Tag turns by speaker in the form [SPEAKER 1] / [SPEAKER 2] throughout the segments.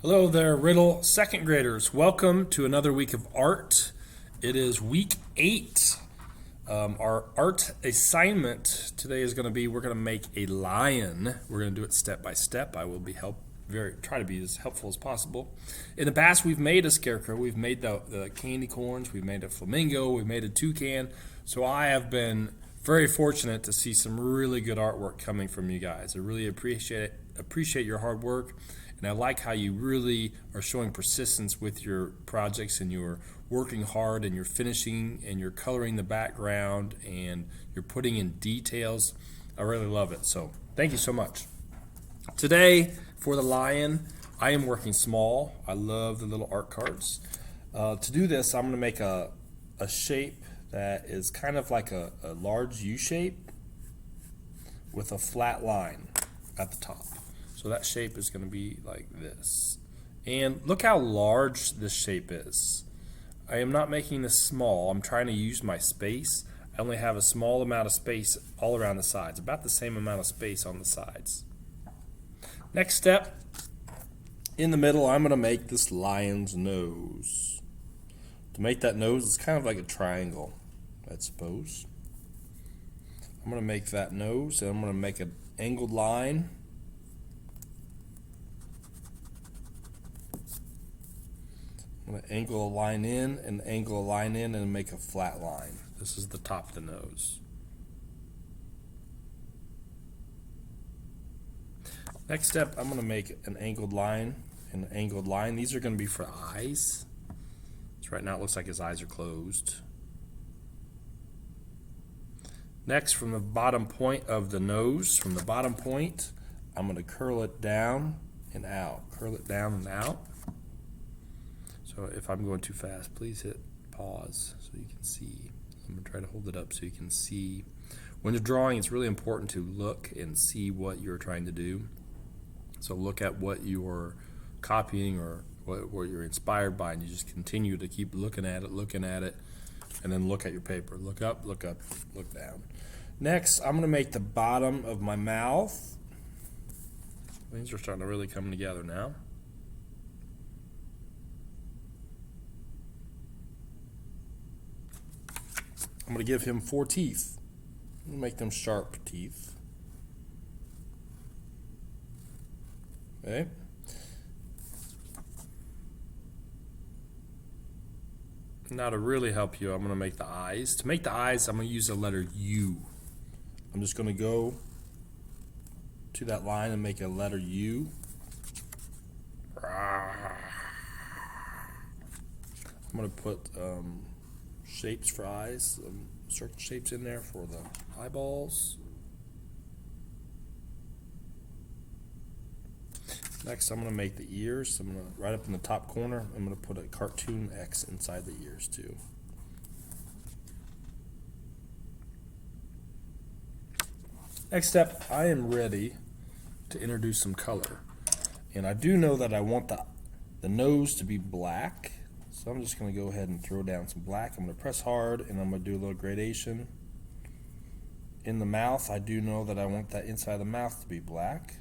[SPEAKER 1] Hello there, Riddle second graders. Welcome to another week of art. It is week 8. Our art assignment today is going to be we're going to make a lion. We're going to do it step by step. I will be try to be as helpful as possible. In the past, we've made a scarecrow. We've made the candy corns. We've made a flamingo. We've made a toucan. So I have been very fortunate to see some really good artwork coming from you guys. I really appreciate your hard work. And I like how you really are showing persistence with your projects, and you're working hard, and you're finishing, and you're coloring the background, and you're putting in details. I really love it. So thank you so much. Today for the lion, I am working small. I love the little art cards. To do this, I'm going to make a shape that is kind of like a large U shape with a flat line at the top. So that shape is going to be like this. And look how large this shape is. I am not making this small. I'm trying to use my space. I only have a small amount of space all around the sides, about the same amount of space on the sides. Next step, in the middle, I'm going to make this lion's nose. To make that nose, it's kind of like a triangle, I suppose. I'm going to make that nose, and I'm going to make an angled line. I'm going to angle a line in and angle a line in and make a flat line. This is the top of the nose. Next step, I'm going to make an angled line and an angled line. These are going to be for eyes. So right now it looks like his eyes are closed. Next, from the bottom point of the nose, from the bottom point, I'm going to curl it down and out. Curl it down and out. So if I'm going too fast, please hit pause so you can see. I'm going to try to hold it up so you can see. When you're drawing, it's really important to look and see what you're trying to do. So look at what you're copying or what you're inspired by, and you just continue to keep looking at it, and then look at your paper. Look up, look down. Next, I'm going to make the bottom of my mouth. Things are starting to really come together now. I'm going to give him 4 teeth. I'm going to make them sharp teeth. Okay. Now to really help you, I'm going to make the eyes. To make the eyes, I'm going to use the letter U. I'm just going to go to that line and make a letter U. I'm going to put shapes for eyes, circle shapes in there for the eyeballs. Next, I'm going to make the ears. I'm going to, right up in the top corner, I'm going to put a cartoon X inside the ears too. Next step, I am ready to introduce some color. And I do know that I want the nose to be black. So I'm just going to go ahead and throw down some black. I'm going to press hard, and I'm going to do a little gradation. In the mouth, I do know that I want that inside of the mouth to be black.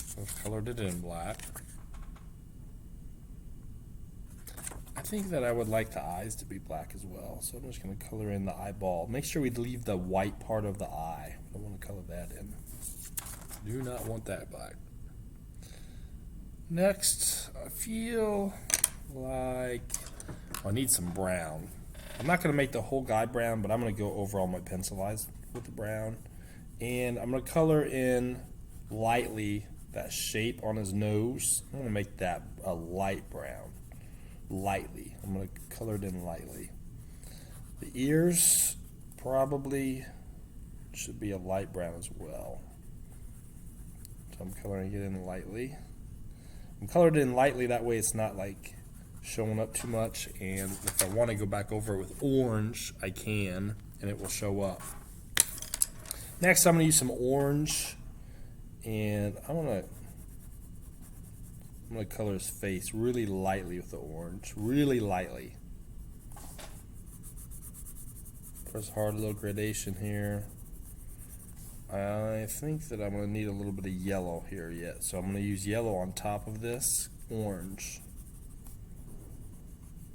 [SPEAKER 1] So I've colored it in black. I think that I would like the eyes to be black as well, so I'm just going to color in the eyeball. Make sure we leave the white part of the eye. I don't want to color that in. Do not want that black. Next, I feel like I need some brown. I'm not going to make the whole guy brown, but I'm going to go over all my pencil eyes with the brown. And I'm going to color in lightly that shape on his nose. I'm going to make that a light brown. Lightly. I'm going to color it in lightly. The ears probably should be a light brown as well. So I'm coloring it in lightly. I'm colored in lightly, that way it's not like showing up too much, and if I want to go back over it with orange, I can, and it will show up. Next, I'm going to use some orange, and I'm going to I'm going to color his face really lightly with the orange. Really lightly. Press hard, a little gradation here. I think that I'm going to need a little bit of yellow here yet. So I'm going to use yellow on top of this orange.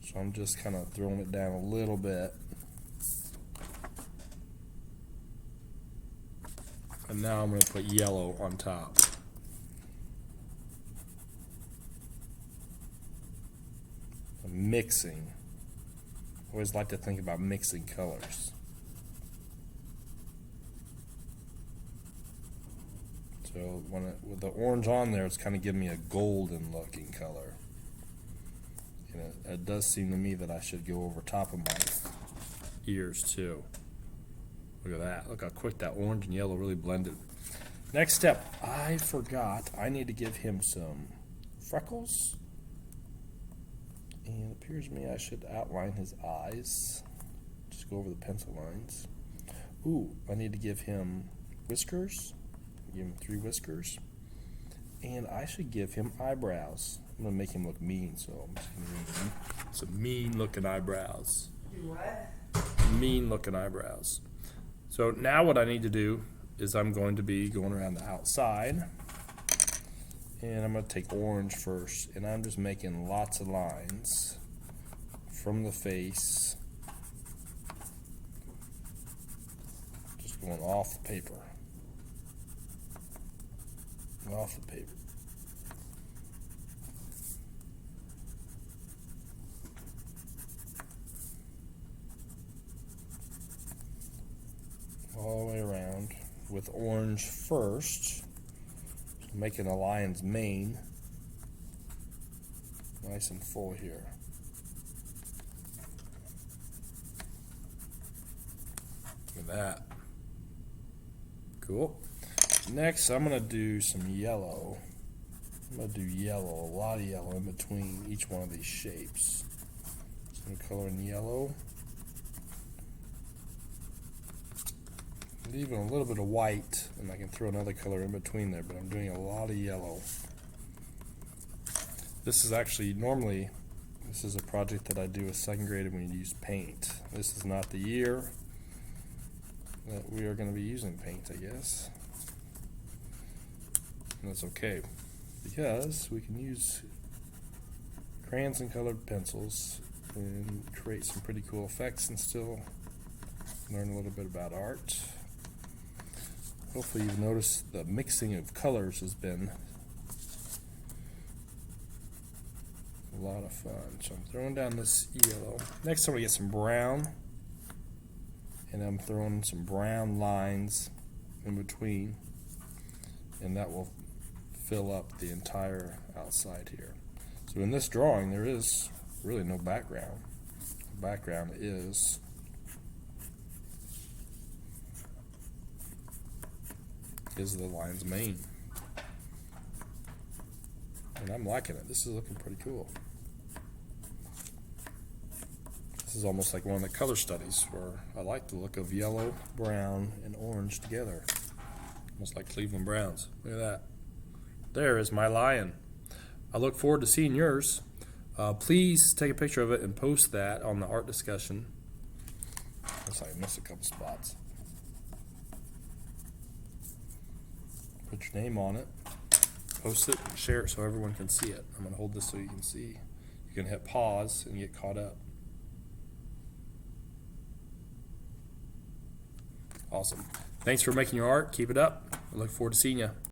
[SPEAKER 1] So I'm just kind of throwing it down a little bit. And now I'm going to put yellow on top. I'm mixing. I always like to think about mixing colors. So with the orange on there, it's kind of giving me a golden looking color. And it does seem to me that I should go over top of my ears too. Look at that. Look how quick that orange and yellow really blended. Next step, I forgot. I need to give him some freckles. And it appears to me I should outline his eyes. Just go over the pencil lines. Ooh, I need to give him whiskers. Give him 3 whiskers. And I should give him eyebrows. I'm going to make him look mean, so I'm just going to give him some mean looking eyebrows.
[SPEAKER 2] Do what?
[SPEAKER 1] Mean looking eyebrows. So now what I need to do is I'm going to be going around the outside. And I'm going to take orange first. And I'm just making lots of lines from the face. Just going off the paper. Off the paper. All the way around with orange first, making a lion's mane nice and full here. Look at that. Cool. Next, I'm going to do some yellow. I'm going to do yellow, a lot of yellow in between each one of these shapes. So I'm going to color in yellow. And even a little bit of white, and I can throw another color in between there, but I'm doing a lot of yellow. This is actually, normally, this is a project that I do with 2nd grade when you use paint. This is not the year that we are going to be using paint, I guess. And that's okay, because we can use crayons and colored pencils and create some pretty cool effects and still learn a little bit about art. Hopefully you've noticed the mixing of colors has been a lot of fun. So I'm throwing down this yellow. Next I'm going to get some brown, and I'm throwing some brown lines in between, and that will fill up the entire outside here. So in this drawing there is really no background. The background is the lion's mane. And I'm liking it. This is looking pretty cool. This is almost like one of the color studies where I like the look of yellow, brown, and orange together. Almost like Cleveland Browns. Look at that. There is my lion. I look forward to seeing yours. Please take a picture of it and post that on the art discussion. Looks like I missed a couple spots. Put your name on it. Post it and share it so everyone can see it. I'm going to hold this so you can see. You can hit pause and get caught up. Awesome. Thanks for making your art. Keep it up. I look forward to seeing you.